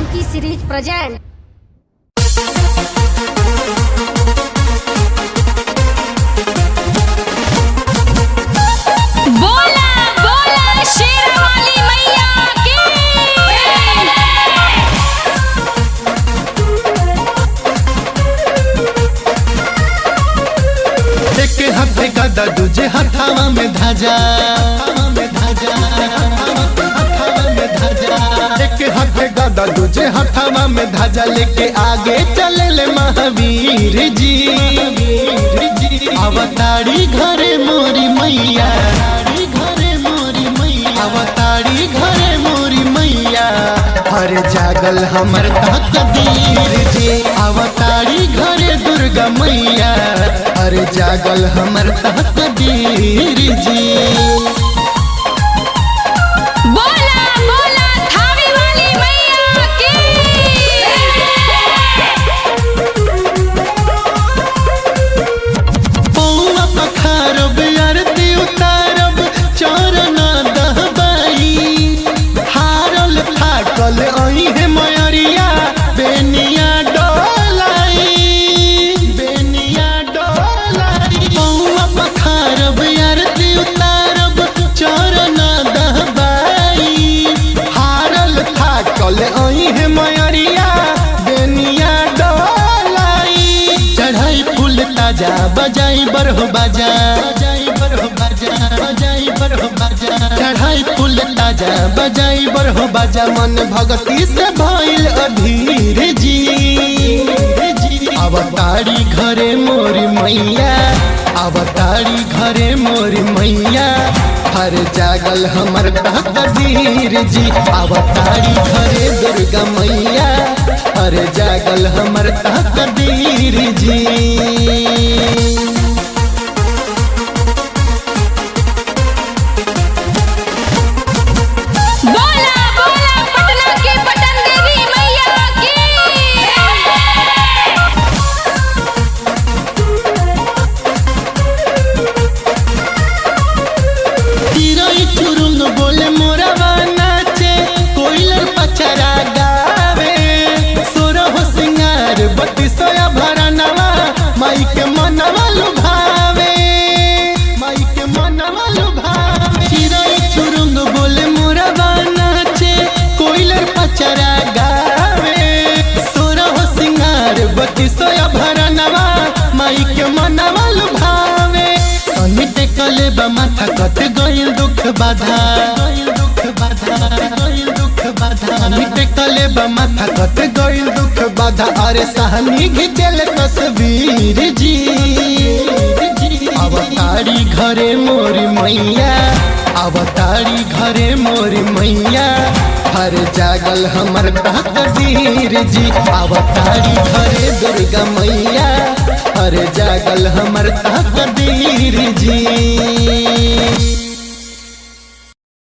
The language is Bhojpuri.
Janaki series present. बोला बोला शेरवाली मैया की। एक हाथे गदा दूजे हथावा में धाजा, एक हाथे गदा दूजे हथावा में धाजा लेके आगे चले ले महावीर जी। अवतारी घरे मोरी मैया, अवतारी घरे मोरी मैया, हर जागल हमर तकदीर जी। अवतारी घरे दुर्गा मैया, हर जागल हमर तकदीर जी। बोला बोला थावे वाली मैया की। पौआ पखारब आरती उतारब चरण दहबाई, हारल फाटल अइहे मयरिया बेनिया डोलाई, बेनिया डोलाई। पौआ पखारब आरती उतारब चरण दहबाई, हारल फाटल अइहे मयरिया बेनिया डोलाई। चढ़ाई फूल ताजा बजाई बरहो बाजा, चढ़ाई फूल ताजा बजाई बरहो बाजा, मन भगती से भइल अधीर जी। अवतारी घरे मोरी मैया, अवतारी घरे मोरी मैया, हर जागल हमर तकदीर जी। अवतारी घरे दुर्गा मैया, हर जागल हमर तकदीर जी। बोला बोला पटना की पटन देवी मैया की। चिरई चुरुंग बोले मोरवा नाचे, कोइलर पचरा गावे, सोरह सिंगार बत्ती सोया भरनवा, माई के मनवा लुभावे, माई के मनवा लुभावे। चिरई चुरुंग बोले मोरवा नाचे, कोइलर पचरा गावे, सोरह सिंगार बत्ती सोया भरनवा, माई के मनवा लुभावे। सनी टेकले बा माथा कट गइल दुख बाधा, सनी टेकले बा माथा कट गइल दुख बाधा, अरे सहनी घिचल तस्वीर जी। अवतारी घरे मोरी मैया, अवतारी घरे मोरी मैया, हर जागल हमर तकदीर जी। अवतारी घरे दुर्गा मैया, हर जागल हमर तकदीर जी।